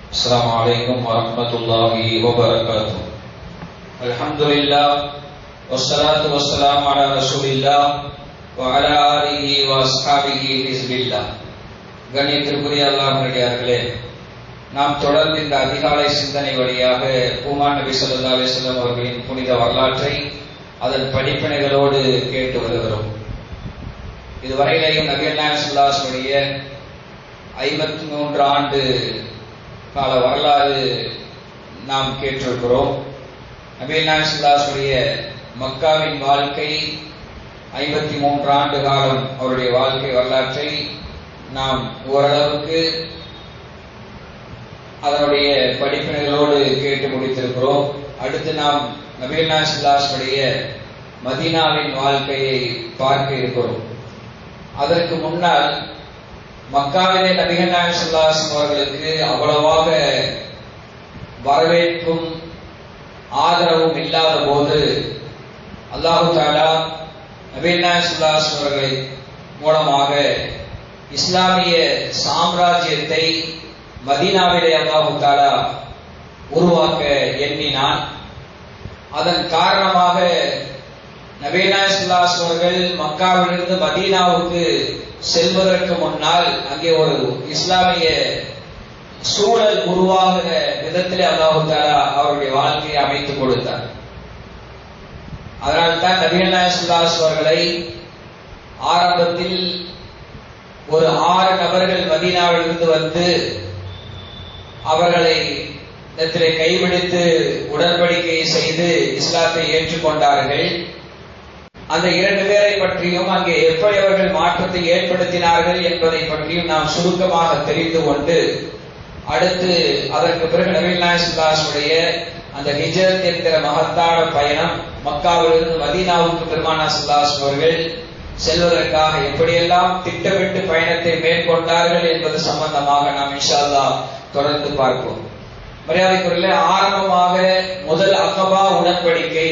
السلام عليكم ورحمة الله وبركاته. الحمد لله والصلاة والسلام على رسول الله وعلى آله وأصحابه حزب الله. கண்ணியத்திற்குரிய அல்லாஹ்வுடையார்களே, நாம் தொடர்ந்து இந்த அதிகாலை சிந்தனை வழியாக பூமான் நபி ஸல்லல்லாஹு அலைஹி வஸல்லம் அவர்களின் புனித வரலாற்றை அதன் படிப்பினைகளோடு கேட்டு வருகிறோம். இதுவரையிலேயும் நபிகள் நாயகம் ஸல்லல்லாஹு அலைஹி வஸல்லம் 53 ஆண்டு கால வரலாறு நாம் கேட்டிருக்கிறோம். நபிகள் நாயகம் ஸல்லல்லாஹு அலைஹி வஸல்லம் மக்காவின் வாழ்க்கை 53 ஆண்டு காலம் அவருடைய வாழ்க்கை வரலாற்றை நாம் ஓரளவுக்கு அதனுடைய படிப்பினைகளோடு கேட்டு முடித்திருக்கிறோம். அடுத்து நாம் நபிகள் நாயகம் ஸல்லல்லாஹு அலைஹி வஸல்லம் மதீனாவின் வாழ்க்கையை பார்க்க இருக்கிறோம். அதற்கு முன்னால் மக்காவிலே நபிகள் நாயகம் ஸல்லல்லாஹு அலைஹி வஸல்லம் அவர்களுக்கு அவ்வளவாக வரவேற்பும் ஆதரவும் இல்லாத போது அல்லாஹ் தஆலா நபிகள் நாயகம் ஸல்லல்லாஹு அலைஹி வஸல்லம் அவர்களை மூலமாக இஸ்லாமிய சாம்ராஜ்யத்தை மதீனாவிலே அல்லாஹ் தஆலா உருவாக்க எண்ணினான். அதன் காரணமாக நபிகள் நாயகம் ஸல்லல்லாஹு அலைஹி வஸல்லம் அவர்கள் மக்காவிலிருந்து மதீனாவுக்கு செல்வதற்கு முன்னால் அங்கே ஒரு இஸ்லாமிய சூழல் உருவாகிற விதத்திலே அல்லாஹ் தஆலா அவருடைய வாழ்க்கையை அமைத்துக் கொடுத்தார். அதனால்தான் நபிகள் நாயகம் ஸல்லல்லாஹு அலைஹி வஸல்லம் அவர்களை ஆரம்பத்தில் ஒரு 6 நபர்கள் மதீனாவிலிருந்து வந்து அவர்களை இடத்திலே கைபிடித்து உடன்படிக்கை செய்து இஸ்லாத்தை ஏற்றுக்கொண்டார்கள். அந்த 2 பேரை பற்றியும் அங்கே எப்படி அவர்கள் மாற்றத்தை ஏற்படுத்தினார்கள் என்பதை பற்றியும் நாம் சுருக்கமாக தெரிந்து கொண்டு அடுத்து அதற்கு பிறகு நபிகள் நாயகம் ஸல்லல்லாஹு அலைஹி வஸல்லம் அந்த ஹிஜ்ரத் என்கிற மகத்தான பயணம் மக்காவிலிருந்து மதீனாவுக்கு பெருமானார் ஸல்லல்லாஹு அலைஹி வஸல்லம் அவர்கள் செல்வதற்காக எப்படியெல்லாம் திட்டமிட்டு பயணத்தை மேற்கொண்டார்கள் என்பது சம்பந்தமாக நாம் இன்ஷா அல்லாஹ் தொடர்ந்து பார்ப்போம். மரியாதைக்குரிய ஆரம்பமாக முதல் அகபா உடன்படிக்கை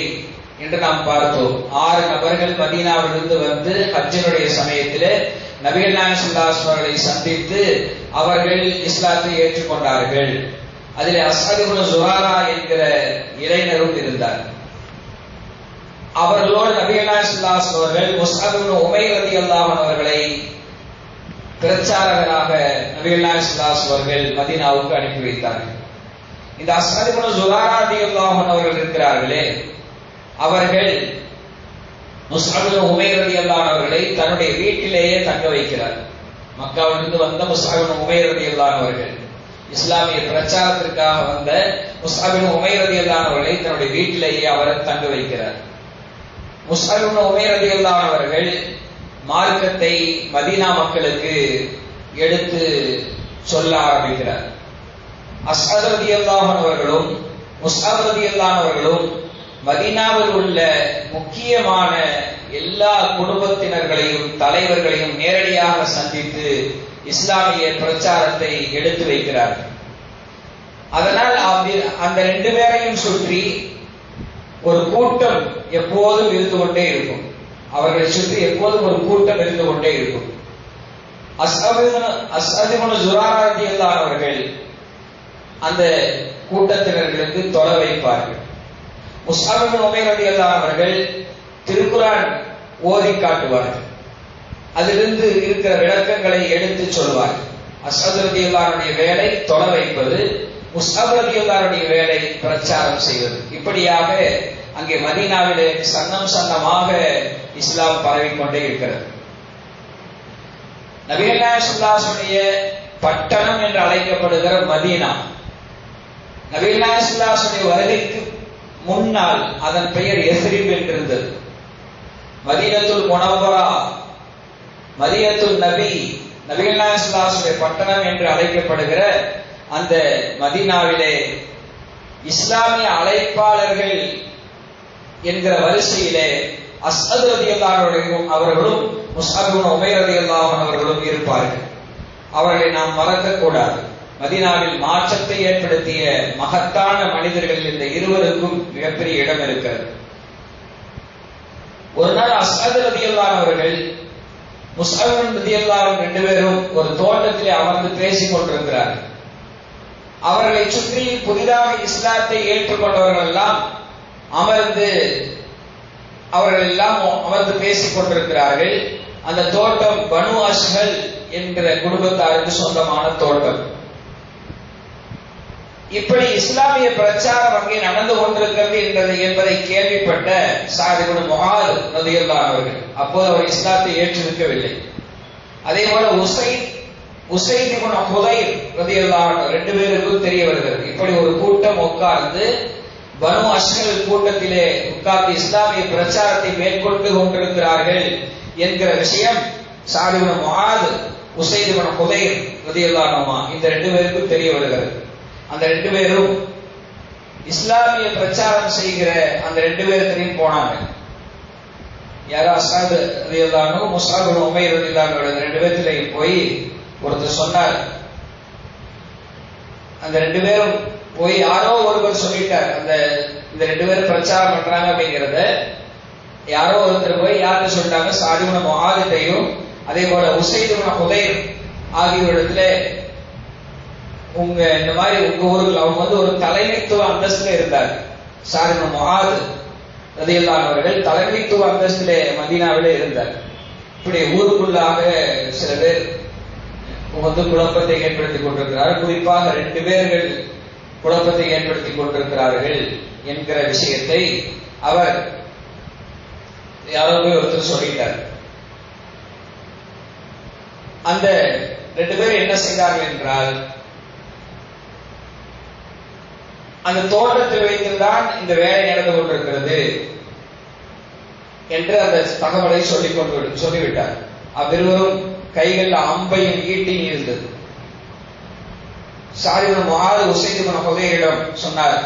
என்று நாம் பார்த்தோம். 6 நபர்கள் மதீனாவிலிருந்து வந்து ஹஜ்ஜினுடைய சமயத்திலே நபிகள் நாயகம் ஸல்லல்லாஹு அலைஹி வஸல்லம் அவர்களை சந்தித்து அவர்கள் இஸ்லாத்தை ஏற்றுக்கொண்டார்கள். அதிலே அஸ்அத் இப்னு ஸுராரா என்கிற இளைஞரும் இருந்தார். அவர்களோடு நபிகள் நாயகம் ஸல்லல்லாஹு அலைஹி வஸல்லம் அவர்கள் முஸ்அப் இப்னு உமைர் ரலியல்லாஹு அன்ஹு அவர்களை பிரச்சாரகராக நபிகள் நாயகம் ஸல்லல்லாஹு அலைஹி வஸல்லம் அவர்கள் மதீனாவுக்கு அனுப்பி வைத்தார்கள். இந்த அஸ்அத் இப்னு ஸுராரா ரலியல்லாஹு அன்ஹு அவர்கள் இருக்கிறார்களே, அவர்கள் முஸ்அப் இப்னு உமைர் ரலியல்லாஹு அன்ஹு அவர்களை தன்னுடைய வீட்டிலேயே தங்க வைக்கிறார். மக்காவிலிருந்து வந்த முஸ்அப் இப்னு உமைர் ரலியல்லாஹு அன்ஹு அவர்கள், இஸ்லாமிய பிரச்சாரத்திற்காக வந்த முஸ்அப் இப்னு உமைர் ரலியல்லாஹு அன்ஹு அவர்களை தன்னுடைய வீட்டிலேயே அவர் தங்க வைக்கிறார். முஸ்அப் இப்னு உமைர் ரலியல்லாஹு அன்ஹு அவர்கள் மார்க்கத்தை மதீனா மக்களுக்கு எடுத்து சொல்ல ஆரம்பிக்கிறார். அஸ்அத் ரலியல்லாஹு அன்ஹு அவர்களும் முஸ்அப் ரலியல்லாஹு அன்ஹு அவர்களும் மதீனாவில் உள்ள முக்கியமான எல்லா குடும்பத்தினர்களையும் தலைவர்களையும் நேரடியாக சந்தித்து இஸ்லாமிய பிரச்சாரத்தை எடுத்து வைக்கிறார்கள். அதனால் அந்த 2 பேரையும் சுற்றி ஒரு கூட்டம் எப்போதும் இருந்து கொண்டே இருக்கும். அவர்களை சுற்றி எப்போதும் ஒரு கூட்டம் இருந்து கொண்டே இருக்கும். அஸ்அத் இப்னு ஸுராரா ரலியல்லாஹு அன்ஹு அவர்கள் அந்த கூட்டத்தினர்களுக்கு தொலை வைப்பார்கள். முஸ்அப் இப்னு உமைர் ரலியல்லாஹு அன்ஹு அவர்கள் திருக்குர்ஆன் ஓதி காட்டுவார்கள். அதிலிருந்து இருக்கிற விளக்கங்களை எடுத்து சொல்வார்கள். அஸ்அத் ரலியல்லாஹு அன்ஹுடைய வேலை தொலை வைப்பது, முஸ்அப் ரலியல்லாஹு அன்ஹுடைய வேலை பிரச்சாரம் செய்வது. இப்படியாக அங்கே மதீனாவிலே சன்னம் சன்னமாக இஸ்லாம் பரவிக்கொண்டே இருக்கிறது. நபிகள் நாயகம் ஸல்லல்லாஹு அலைஹி வஸல்லம் பட்டணம் என்று அழைக்கப்படுகிற மதீனா, நபிகள் நாயகம் ஸல்லல்லாஹு அலைஹி வஸல்லம் வருகைக்கு முன்னால் அதன் பெயர் யஸ்ரிப் என்றிருந்தது. மதீனத்துல் முனவ்வரா, மதீனத்துல் நபி, நபிகள் நாயகம் ஸல்லல்லாஹு அலைஹி வஸல்லம் பட்டணம் என்று அழைக்கப்படுகிற அந்த மதீனாவிலே இஸ்லாமிய அழைப்பாளர்கள் என்கிற வரிசையிலே அஸ்அத் ரலியல்லாஹு அன்ஹு அவர்களும் முஸ்அப் இப்னு உமைர் ரலியல்லாஹு அன்ஹு அவர்களும் இருப்பார்கள். அவர்களை நாம் மறக்க கூடாது. மதீனாவில் மாற்றத்தை ஏற்படுத்திய மகத்தான மனிதர்கள் இந்த இருவருக்கும் மிகப்பெரிய இடம் இருக்கிறது. ஒரு நாள் அஸ்அத் ரலியல்லாஹு அன்ஹு அவர்கள் முஸ்அப் ரலியல்லாஹு அன்ஹு 2 பேரும் ஒரு தோட்டத்திலே அமர்ந்து பேசிக் கொண்டிருக்கிறார்கள். அவர்களை சுற்றி புதிதாக இஸ்லாத்தை ஏற்றுக்கொண்டவர்கள் எல்லாம் அவர்கள் எல்லாம் அமர்ந்து பேசிக் கொண்டிருக்கிறார்கள். அந்த தோட்டம் பனு அஷ்ஹல் என்கிற குடும்பத்தாருக்கு சொந்தமான தோட்டம். இப்படி இஸ்லாமிய பிரச்சாரம் அங்கே நடந்து கொண்டிருக்கிறது என்பதை கேள்விப்பட்ட சஅத் இப்னு முஆத் ரலியல்லாஹு அவர்கள், அப்போது அவர் இஸ்லாத்தை ஏற்றிருக்கவில்லை. அதே போல உஸைத் இப்னு ஹுதைர் ரலியல்லாஹு அன்ஹு, ரெண்டு பேருக்கும் தெரிய வருகிறது. இப்படி ஒரு கூட்டம் உட்கார்ந்து பனு அஷ்ஹல் கூட்டத்திலே உட்கார்ந்து இஸ்லாமிய பிரச்சாரத்தை மேற்கொண்டு கொண்டிருக்கிறார்கள் என்கிற விஷயம் சஅத் இப்னு முஆத், உஸைத் இப்னு ஹுதைர் ரலியல்லாஹு அன்ஹு இந்த ரெண்டு பேருக்கும் தெரிய வருகிறது. அந்த ரெண்டு பேரும் இஸ்லாமிய பிரச்சாரம் செய்கிற அந்த ரெண்டு பேர்த்தையும் போனாங்க. யாரோ அஸ்ஸாத் ரலியல்லாஹு அன்ஹு, முஸ்அப் இப்னு உமைர் ரலியல்லாஹு அன்ஹு ரெண்டு பேர்த்தையும் போய் ஒருத்தர் சொன்னார். அந்த ரெண்டு பேரும் போய் யாரோ ஒருவர் சொல்லிட்டார், இந்த ரெண்டு பேரும் பிரச்சாரம் பண்றாங்க அப்படிங்கிறத யாரோ ஒருத்தர் போய் யாருக்கு சொல்லிட்டாங்க, சஅத் இப்னு முஆத்டையும் அதே போல உஸைத் இப்னு ஹுதைர் ஆகியோரிடத்துல, இந்த மாதிரி உங்க ஊருக்கு அவங்க ஒரு தலைமைத்துவ அந்தஸ்துல இருந்தார். சஅத் இப்னு முஆத் ரலியல்லாஹு அன்ஹு அவர்கள் தலைமைத்துவ அந்தஸ்திலே மதீனாவிலே இருந்தார். இப்படி ஊருக்குள்ளாக சில பேர் குழப்பத்தை ஏற்படுத்திக் கொண்டிருக்கிறார்கள். குறிப்பாக ரெண்டு பேர்கள் குழப்பத்தை ஏற்படுத்திக் கொண்டிருக்கிறார்கள் என்கிற விஷயத்தை அவர் யாரோ போய் ஒருத்தர் சொல்லிட்டார். அந்த ரெண்டு பேர் என்ன செய்தார்கள் என்றால், அந்த தோட்டத்தில் வைத்துதான் இந்த வேலை நடந்து கொண்டிருக்கிறது என்று அந்த தகவலை சொல்லிவிட்டார். அவ்விருவரும் கைகள் அம்பையும் ஈட்டியும் இருந்தது. சஅத் இப்னு முஆத் உஸைத் இப்னு ஹுதைரிடம் சொன்னார்,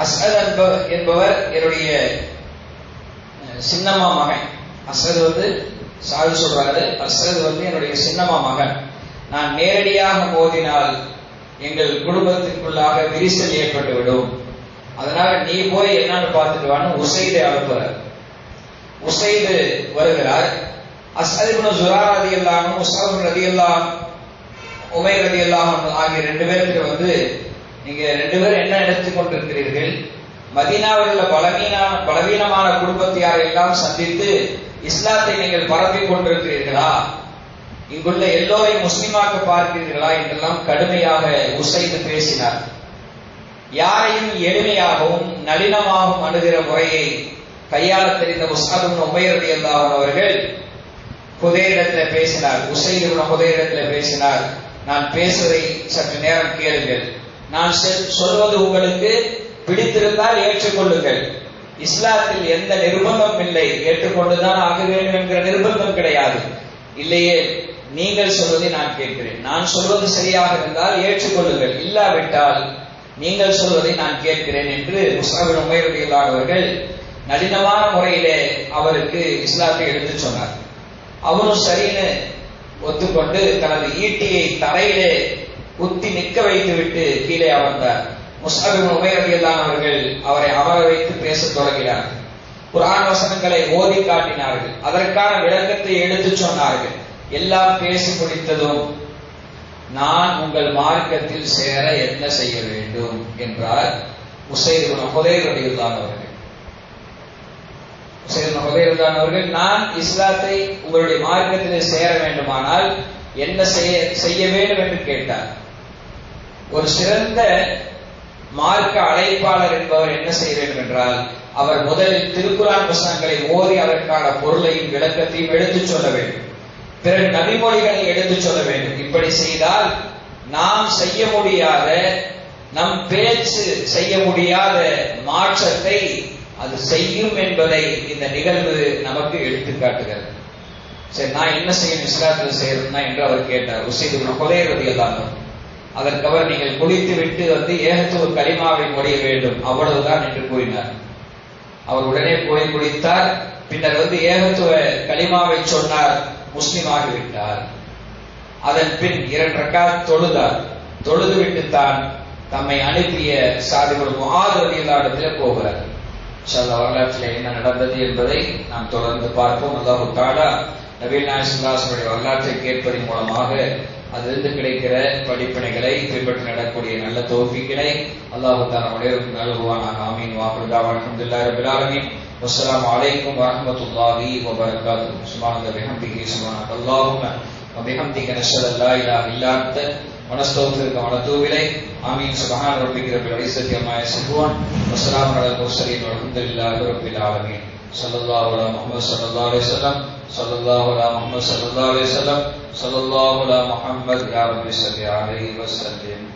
அஸ்அத் என்பவர் என்னுடைய சின்னம்மா மகன். அஸ்அத் சஅத் சொல்றாரு, அஸ்அத் என்னுடைய சின்னம்மா மகன். நான் நேரடியாக மோதினால் எங்கள் குடும்பத்திற்குள்ளாக விரிசல் ஏற்பட்டுவிடும். அதனால நீ போய் என்னன்னு பார்த்துட்டு வான்னு உஸைதை அனுப்புறார். உஸைத் வருகிறார். அஸ்அத் இப்னு ஸுராரா ரலியல்லாஹு அன்ஹு, முஸ்அப் ரலியல்லாஹு அன்ஹு, உமைர் ரலியல்லாஹு அன்ஹு ஆகிய ரெண்டு பேருக்கு நீங்க ரெண்டு பேரும் என்ன எடுத்துக் கொண்டிருக்கிறீர்கள்? மதீனாவில் உள்ள பலவீனமான குடும்பத்தியாரை எல்லாம் சந்தித்து இஸ்லாத்தை நீங்கள் பரப்பிக் கொண்டிருக்கிறீர்களா? இங்குள்ள எல்லோரையும் முஸ்லிமாக்க பார்க்கிறீர்களா என்றெல்லாம் கடுமையாக உஸைத் பேசினார். யாரையும் எளிமையாகவும் நளினமாகவும் அணுகிற முறையை கையாள தெரிந்த முஸ்அப் இப்னு உமைர் ரலியல்லாஹு அன்ஹு அவர்கள் ஹுதைரிடத்தில் பேசினார். உஸைத் இப்னு ஹுதைரிடத்தில் பேசினார், நான் பேசுவதை சற்று நேரம் கேளுங்கள். நான் சொல்வது உங்களுக்கு பிடித்திருந்தால் ஏற்றுக்கொள்ளுங்கள். இஸ்லாத்தில் எந்த நிர்பந்தம் இல்லை, ஏற்றுக்கொண்டுதான் ஆக வேண்டும் என்கிற நிர்பந்தம் கிடையாது. இல்லையே, நீங்கள் சொல்வதை நான் கேட்கிறேன். நான் சொல்வது சரியாக இருந்தால் ஏற்றுக்கொள்ளுங்கள், இல்லாவிட்டால் நீங்கள் சொல்வதை நான் கேட்கிறேன் என்று முஸ்அப் இப்னு உமைர் ரலியல்லாஹு அன்ஹு அவர்கள் நளினமான முறையிலே அவருக்கு இஸ்லாத்தை எடுத்து சொன்னார். அவரும் சரின்னு ஒத்துக்கொண்டு தனது ஈட்டியை தரையிலே குத்தி நிற்க வைத்து விட்டு கீழே அமர்ந்தார். முஸ்அப் இப்னு உமைர் ரலியல்லாஹு அன்ஹு அவர்கள் அவரை அமர வைத்து பேசத் தொடங்கினார்கள். குர்ஆன் வசனங்களை ஓதி காட்டினார்கள். அதற்கான விளக்கத்தை எடுத்து சொன்னார்கள். எல்லாம் பேசி முடித்ததும், நான் உங்கள் மார்க்கத்தில் சேர என்ன செய்ய வேண்டும் என்றார் உஸைத் இப்னு ஹுதைர் ரலியல்லாஹு அன்ஹு அவர்கள். உஸைத் இப்னு ஹுதைர் ரலியல்லாஹு அன்ஹு அவர்கள், நான் இஸ்லாத்தை உங்களுடைய மார்க்கத்திலே சேர வேண்டுமானால் என்ன செய்ய வேண்டும் என்று கேட்டார். ஒரு சிறந்த மார்க்க அழைப்பாளர் என்பவர் என்ன செய்ய வேண்டும் என்றால், அவர் முதலில் திருக்குர்ஆன் வசனங்களை ஓதி அதற்கான பொருளையும் விளக்கத்தையும் எடுத்துச் சொல்ல வேண்டும். பிறகு நபிமொழிகளை எடுத்துச் சொல்ல வேண்டும். இப்படி செய்தால் நாம் செய்ய முடியாத, நம் பேச்சு செய்ய முடியாத மாற்றத்தை அது செய்யும் என்பதை இந்த நிகழ்வு நமக்கு எடுத்து காட்டுகிறது. சரி, நான் என்ன செய்யணும் இஸ்லாத்தில் செய்யணும்னா என்று அவர் கேட்டார். உஸைத் இப்னு ஹுதைர் ரலியல்லாஹு அன்ஹு அதற்கு அவர், நீங்கள் குளித்து விட்டு ஏகத்துவ கலிமாவை மொழிய வேண்டும், அவ்வளவுதான் என்று கூறினார். அவர் உடனே போய் குளித்தார். பின்னர் ஏகத்துவ கலிமாவை சொன்னார், முஸ்லிம் ஆகிவிட்டார். அதன் பின் 2 ரக்காத் தொழுதார். தொழுது விட்டுத்தான் தம்மை அனுப்பிய சஅத் இப்னு முஆத் ரலியல்லாஹு அன்ஹு போகிறார். இன்ஷா அல்லாஹ் வரலாற்றில் என்ன நடந்தது என்பதை நாம் தொடர்ந்து பார்ப்போம். அல்லாஹ் தஆலா நபிகள் நாயகம் ஸல்லல்லாஹு அலைஹி வஸல்லம் வரலாற்றை கேட்பதன் மூலமாக அதிலிருந்து கிடைக்கிற படிப்பினைகளை பின்பற்றி நடக்கூடிய நல்ல தௌஃபீக்கினை அல்லாஹ் தஆலா அனைவருக்கும் நல்குவானாக. ஆமீன். வாஹிரு தஅவானா அல்ஹம்துலில்லாஹி ரப்பில் ஆலமீன். வஸ்ஸலாமு அலைக்கும் வரஹ்மத்துல்லாஹி வபரகாத்துஹு. சுப்ஹானல்லாஹி வபிஹம்திஹி சுப்ஹானல்லாஹும்ம வபிஹம்திக நஷ்ஹது அல்லா இலாஹா இல்லா அன்த வனஸ்தக்ஃபிருக வனதூபு இலைக். ஆமீன். சுப்ஹான ரப்பிக ரப்பில் இஸ்ஸத்தி அம்மா யசிஃபூன் வஸ்ஸலாமு அலல் முர்ஸலீன் வல்ஹம்துலில்லாஹி ரப்பில் ஆலமீன். ஸல்லல்லாஹு அலா முஹம்மது ஸல்லல்லாஹு அலைஹி வஸல்லம் ஸல்லல்லாஹு அலா முஹம்மது ஸல்லல்லாஹு அலைஹி வஸல்லம் ஸல்லல்லாஹு அலா முஹம்மது யா ரப்பி ஸல்லி அலைஹி வஸல்லம்.